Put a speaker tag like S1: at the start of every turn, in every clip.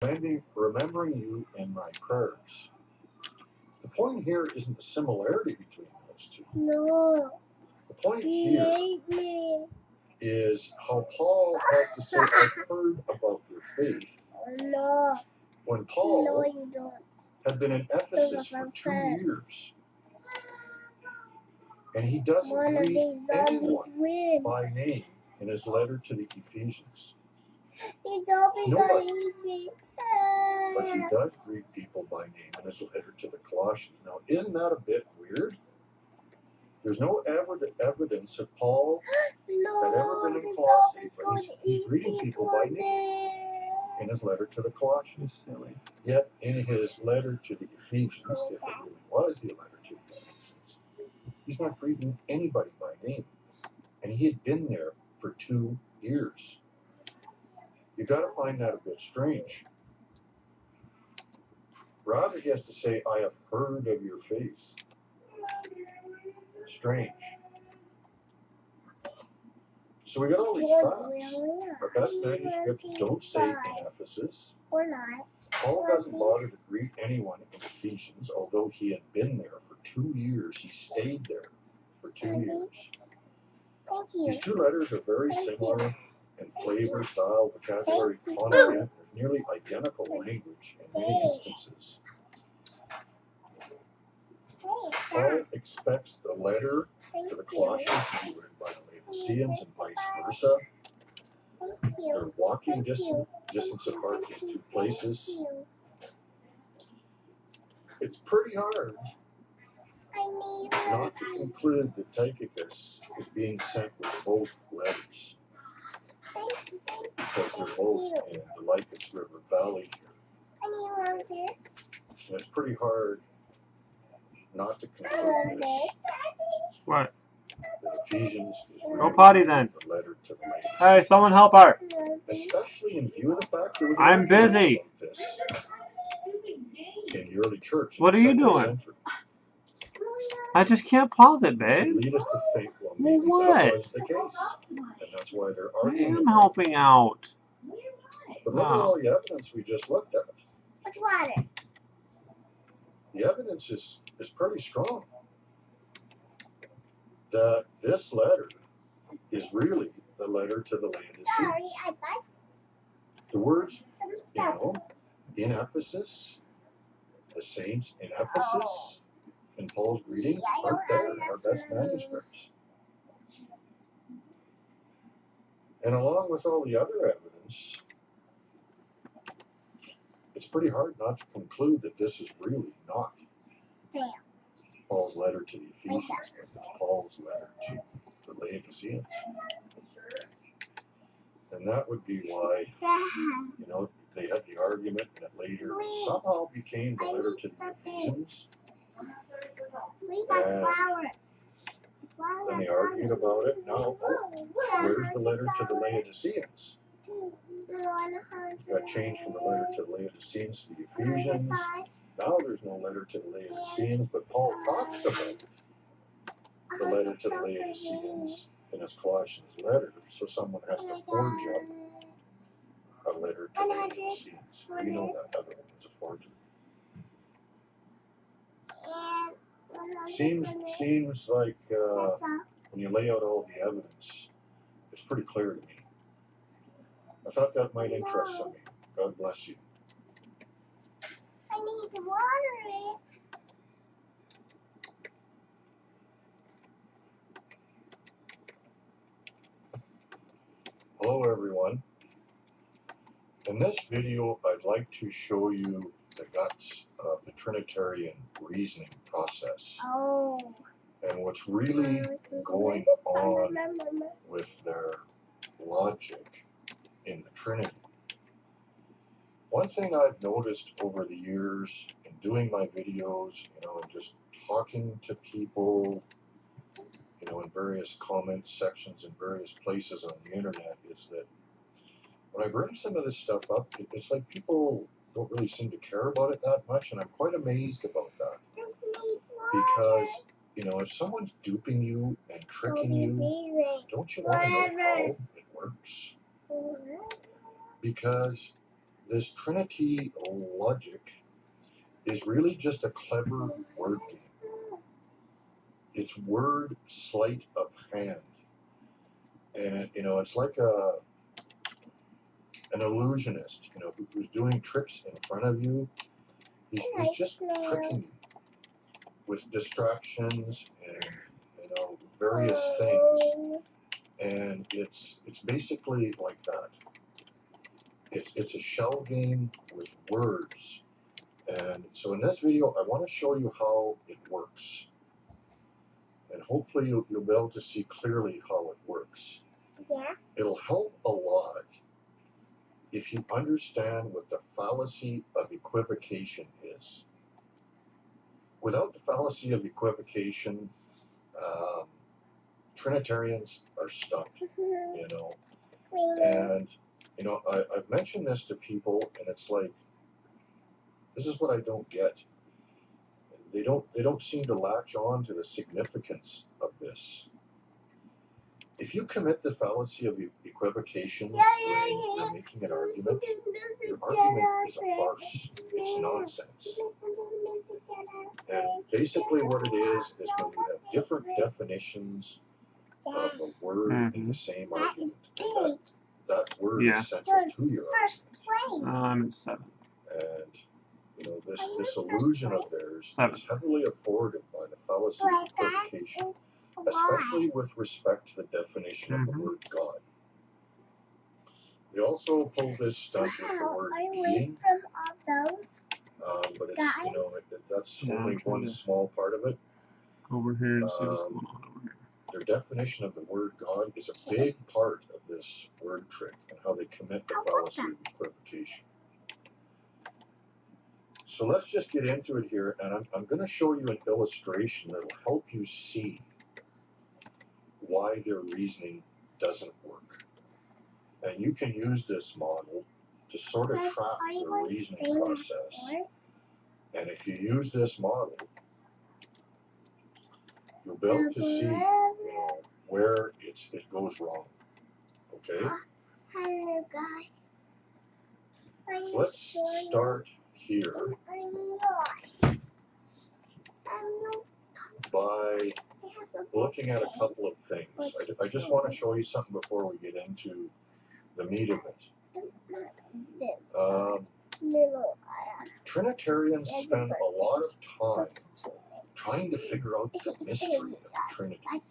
S1: remembering you in my prayers. The point here isn't the similarity between those two.
S2: No.
S1: The point here is how Paul has to say, I've heard about your faith.
S2: No.
S1: When Paul
S2: No, you don't.
S1: had been in Ephesus for 2 years, and he doesn't greet anyone by name in his letter to the Ephesians. Nobody. But he does greet people by name in his letter to the Colossians. Now, isn't that a bit weird? There's no evidence that Paul had ever been in Colossae, but he's greeting people by name in his letter to the Colossians.
S3: Silly.
S1: Yet, in his letter to the Ephesians, if it really was the letter to the Ephesians, he's not greeting anybody by name. And he had been there for 2 years. You got to find that a bit strange. Rather, he has to say, I have heard of your faith. Strange. So we got all these facts. Our best manuscripts don't say in Ephesus.
S2: Or not.
S1: Paul doesn't bother to greet anyone in Ephesians, although he had been there for 2 years. He stayed there for 2 years.
S2: Thank you.
S1: These two letters are very similar in flavor, style, vocabulary, content. There's nearly identical language in many instances. Paul expects the letter to the Colossians to be read by the Laodiceans and vice versa. They're walking distance apart in 2 places. It's pretty hard not to conclude that Tychicus is being sent with both letters, because they're both in the Lycus River Valley here. And it's pretty hard not to conclude this.
S3: What?
S1: That Ephesians is
S3: Go potty then.
S1: the letter to the Laodiceans.
S3: Hey, someone help her.
S1: Especially in view of the fact there was
S3: I'm busy.
S1: about this in the early church.
S3: What are you
S1: second
S3: doing?
S1: Century.
S3: I just can't pause it,
S1: Should
S3: babe.
S1: lead us to think, well,
S3: Well,
S1: maybe
S3: what?
S1: that was the case. And that's why they're
S3: I
S1: arguing.
S3: am helping out.
S1: But look at all the evidence we just looked at.
S2: What's water?
S1: The evidence is pretty strong that this letter is really the letter to the Laodiceans.
S2: Sorry, I bought
S1: The words,
S2: some
S1: you
S2: stuff.
S1: know, in Ephesus, the saints in Ephesus, in Paul's greetings, aren't there in our best manuscripts. And along with all the other evidence, it's pretty hard not to conclude that this is really not Paul's letter to the Ephesians, but it's Paul's letter to the Laodiceans. And that would be why, you know, they had the argument and it later somehow became the letter to the Ephesians. And then they argued about it. Now, where's the letter to the Laodiceans? It got changed from the letter to the Laodiceans to the Ephesians. Now there's no letter to the Laodiceans, but Paul talks about the letter to the Laodiceans in his Colossians letter, so someone has to forge up a letter to the Laodiceans. We know that other one was a forgery. Seems like when you lay out all the evidence, it's pretty clear to me. I thought that might interest some of you. God bless you.
S2: I need to water it.
S1: Hello everyone. In this video, I'd like to show you the guts of the Trinitarian reasoning process.
S2: Oh.
S1: And what's really going on with their logic in the Trinity. One thing I've noticed over the years in doing my videos, you know, and just talking to people, you know, in various comment sections in various places on the internet, is that when I bring some of this stuff up, it's like people don't really seem to care about it that much, and I'm quite amazed about that. Because, you know, if someone's duping you and tricking you, don't you want to know how it works? Because this Trinity logic is really just a clever word game. It's word sleight of hand. And, it's like an illusionist, who's doing tricks in front of you. He's just tricking you with distractions and, various things. And it's basically like that. It's a shell game with words. And so in this video, I want to show you how it works. And hopefully you'll be able to see clearly how it works.
S2: Yeah.
S1: It'll help a lot if you understand what the fallacy of equivocation is. Without the fallacy of equivocation, Trinitarians are stumped, And, I've mentioned this to people, and it's like, this is what I don't get. They don't seem to latch on to the significance of this. If you commit the fallacy of equivocation when you're making an argument, your argument is a farce. It's nonsense. And basically what it is when you have different definitions of a word in the same argument, and that word is central to your argument.
S3: I'm at 7.
S1: And this illusion of theirs is heavily afforded by the fallacy of equivocation, especially with respect to the definition of the word God. We also pull this stunt with the word being, but that's only one small part of it.
S3: Over here and see what's going on over here.
S1: Their definition of the word God is a big part of this word trick and how they commit the fallacy of equivocation. So let's just get into it here, and I'm going to show you an illustration that will help you see why their reasoning doesn't work. And you can use this model to sort of track the reasoning process. And if you use this model, you'll be able to see, where it goes wrong. Okay?
S2: Hello, guys.
S1: Let's start here by looking at a couple of things. I just want to show you something before we get into the meat of it. Trinitarians spend a lot of time trying to figure out the mystery of the Trinity. And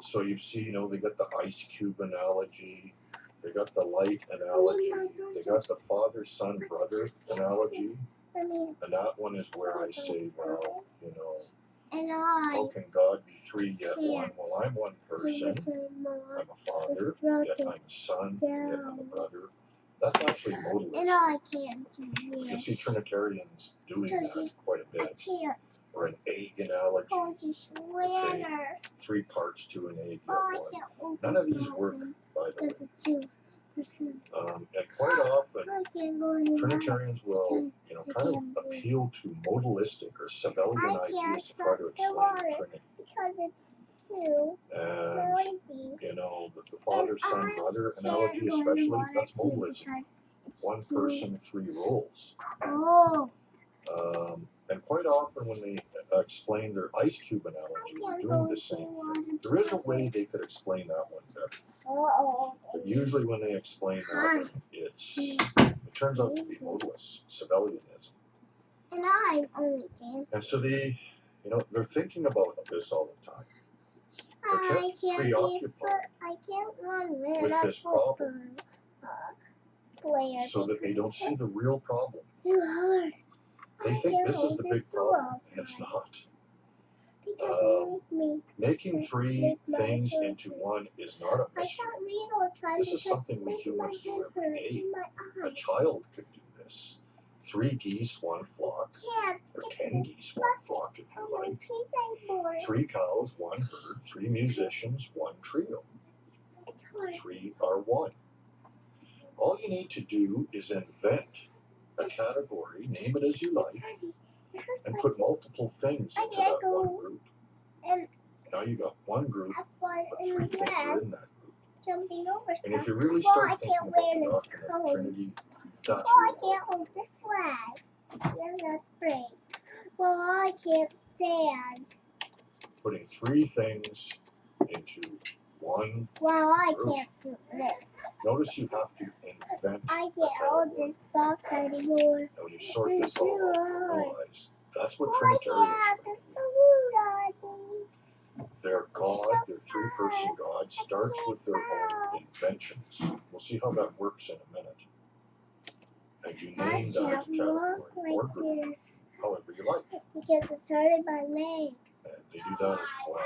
S1: so you see, they got the ice cube analogy, they got the light analogy, they got the father, son, brother analogy. And that one is where I say, well, how can God be three yet one? Well, I'm one person. I'm a father, yet I'm a son, yet I'm a brother. That's actually modalism.
S2: And I can't do it.
S1: You can see Trinitarians doing that quite a bit.
S2: I can't.
S1: Or an egg analogy.
S2: Hold your sweater.
S1: 3 parts to an egg,
S2: Oh, I
S1: yet
S2: can't
S1: one.
S2: hold
S1: None of these work, by the way.
S2: because it's 2%.
S1: And quite often,
S2: I can't go anywhere.
S1: Trinitarians will, kind of appeal to modalistic or Sabellian ideas to try to explain the Trinity.
S2: Because it's too noisy.
S1: The father, son, brother analogy especially, that's modalism. One person, 3 roles.
S2: Oh.
S1: And quite often when they explain their ice cube analogy, they're doing the same thing. There is a way they could explain that one better. But usually when they explain that one, it turns out to be modalist, Sabellianism.
S2: And I'm only dancing.
S1: And so they're thinking about this all the time. They're kept preoccupied with this problem, so that they don't see the real problem.
S2: It's too hard.
S1: They think this is the big problem, and it's not. Making 3 things into one is not a mystery. This is something we humans do every day. A child could do this. 3 geese, 1 flock, or 10 geese, 1 flock if you like. 3 cows, 1 herd, 3 musicians, 1 trio. 3 are 1. All you need to do is invent a category, name it as you like, and put multiple things into that one group. Now you got one group, but 3 things are in that group. And if you really start thinking about the doctrine of the Trinity, That's
S2: I can't hold this leg. Yeah, that's great. Well, I can't stand.
S1: Putting three things into one
S2: Well, I
S1: group.
S2: can't do this.
S1: Notice you have to invent.
S2: I can't hold this box anymore.
S1: And when you sort
S2: It's
S1: this all
S2: too
S1: out, you
S2: hard.
S1: realize that's what
S2: Well, I can't
S1: Trinitarians
S2: have
S1: believe.
S2: this balloon on me.
S1: Their God, their three-person God, starts with their own inventions. We'll see how that works in a minute. And you
S2: I
S1: name that
S2: can't
S1: category
S2: walk
S1: or
S2: like
S1: group,
S2: this
S1: however you like.
S2: because it's hurting my legs.
S1: And they do that as well.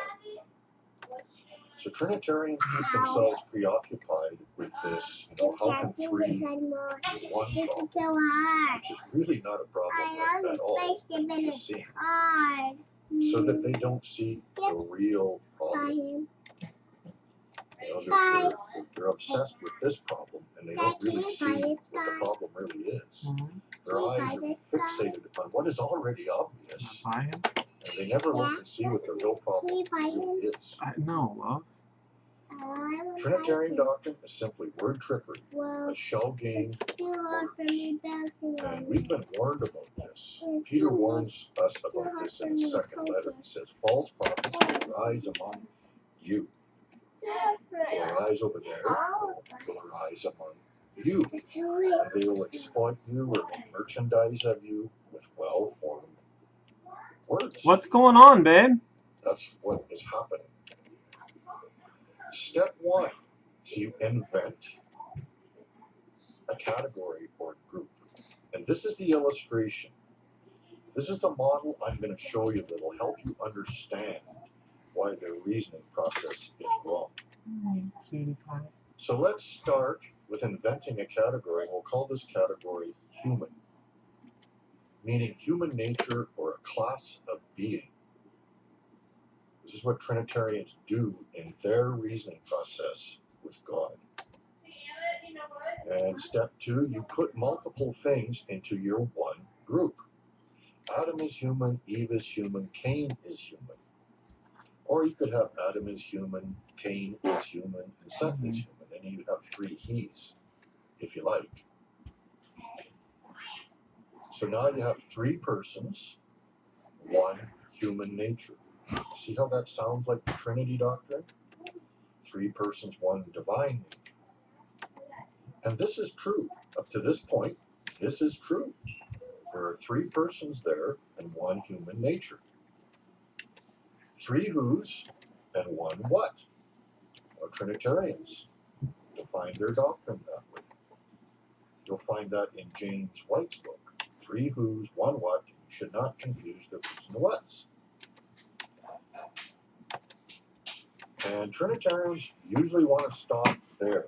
S1: So Trinitarians keep themselves preoccupied with this, how can
S2: can't do
S1: three
S2: this anymore.
S1: be one
S2: This
S1: problem,
S2: is so hard.
S1: which is really not a problem
S2: I know
S1: at
S2: this
S1: all,
S2: spaceship and
S1: just
S2: it's
S1: seeing,
S2: hard.
S1: so that they don't see the real
S2: By
S1: problem.
S2: him.
S1: They're obsessed with this problem, and they don't really see what the problem really is. Their eyes are fixated upon what is already obvious,
S3: By him?
S1: and they never look and see what the real problem really is.
S3: No, love.
S1: Trinitarian doctrine is simply word trickery,
S2: Well,
S1: a shell game
S2: it's too
S1: with
S2: hard for
S1: words.
S2: me bouncing on
S1: And we've been
S2: this.
S1: warned about this.
S2: It's
S1: Peter
S2: too
S1: warns us
S2: too
S1: about
S2: hard
S1: this
S2: for
S1: in
S2: me
S1: his
S2: to
S1: second letter.
S2: focus.
S1: He says, false prophets will rise among you.
S2: Too hard for
S1: Will rise over there,
S2: all of
S1: will
S2: us.
S1: rise among you.
S2: It's too late.
S1: And they will exploit you or make merchandise of you with well-formed words.
S3: What's going on, babe?
S1: That's what is happening. Step one, so you invent a category or group. And this is the illustration. This is the model I'm going to show you that will help you understand why their reasoning process is wrong.
S3: Cutie pie.
S1: So let's start with inventing a category. We'll call this category human, meaning human nature or a class of being. This is what Trinitarians do in their reasoning process with God. And step two, you put multiple things into your one group. Adam is human, Eve is human, Cain is human. Or you could have Adam is human, Cain is human, and Seth is human. And you have three he's, if you like. So now you have three persons, one human nature. See how that sounds like the Trinity doctrine? Three persons, one divine nature. And this is true. Up to this point, this is true. There are three persons there and one human nature. Three who's and one what. Or Trinitarians define their doctrine that way. You'll find that in James White's book. Three who's, one what. You should not confuse the who's and the what's. And Trinitarians usually want to stop there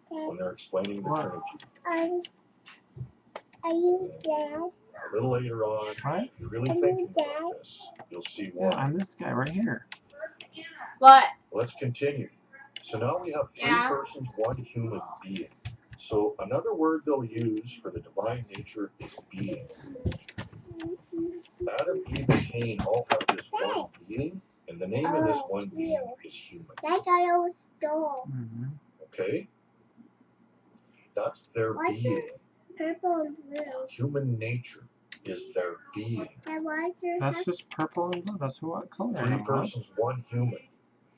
S1: when they're explaining the Trinity.
S2: Are you Dad?
S1: A little later on, if you're really thinking about this, you'll see why.
S3: Yeah, I'm this guy right here.
S4: What?
S1: Let's continue. So now we have three persons, one human being. So another word they'll use for the divine nature is being. Adam, Eve, and Cain all have this one being, and the name of this one being is human.
S2: That guy always stole.
S1: Okay? That's their being.
S2: Purple and blue.
S1: Human nature is their being.
S2: And why is there
S3: That's just purple and blue. That's what color I
S1: Three
S3: am.
S1: persons, one human.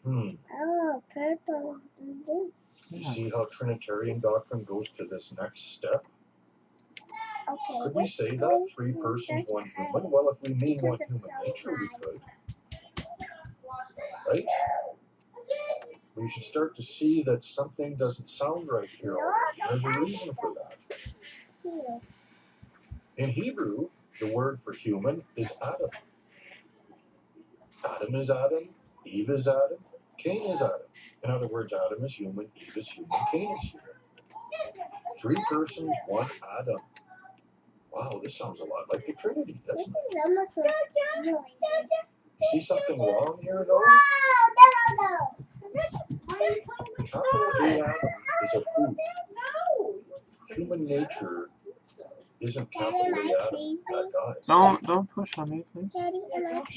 S2: Oh, purple and blue.
S1: You see how Trinitarian doctrine goes to this next step?
S2: Okay.
S1: Could we say that? Three persons, one human? Well, if we mean one human nature, we could. Right? We should start to see that something doesn't sound right here already. There's a reason for that. In Hebrew, the word for human is Adam. Adam is Adam, Eve is Adam, Cain is Adam. In other words, Adam is human, Eve is human, Cain is human. Three persons, one Adam. Wow, this sounds a lot like the Trinity, doesn't it?
S2: This is almost so
S1: See something wrong here, though? Capital A Adam is a who. Human nature isn't capital A Adam. That dies.
S3: Don't push on me, please.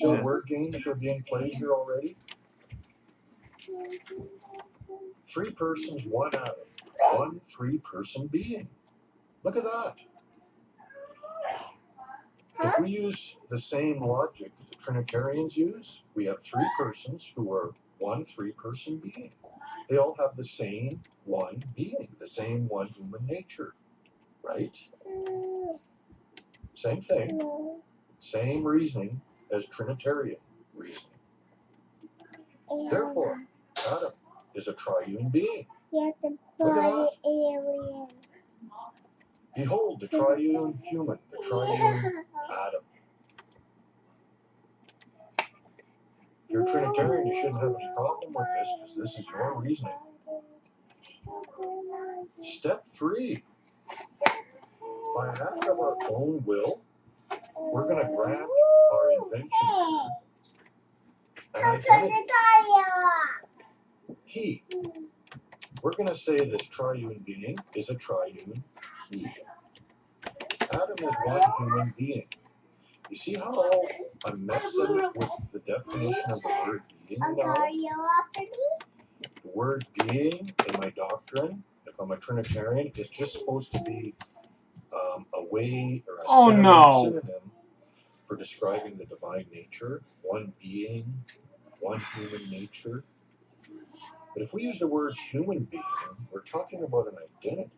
S1: So word games are being played here already. Three persons, one Adam. One three-person being. Look at that.
S2: Huh?
S1: If we use the same logic the Trinitarians use, we have three persons who are one three-person being. They all have the same one being, the same one human nature, right? Same thing,
S2: No.
S1: same reasoning as Trinitarian reasoning. Therefore, Adam is a triune being.
S2: You have to
S1: Look at
S2: buy
S1: that.
S2: alien.
S1: Behold, the triune human, the triune Adam. If you're Trinitarian, you shouldn't have any problem with this because this is your reasoning. Step 3. By an act of our own will, we're going to grant our invention an
S2: Come turn
S1: identity.
S2: the car
S1: He. We're going to say this triune being is a triune he. Adam is one human being. You see how I'm messing with the definition of the word being
S2: on.
S1: now?
S2: After me?
S1: The word being in my doctrine, if I'm a Trinitarian, is just supposed to be a way or a
S3: Oh, no.
S1: synonym for describing the divine nature, one being, one human nature. But if we use the word human being, we're talking about an identity.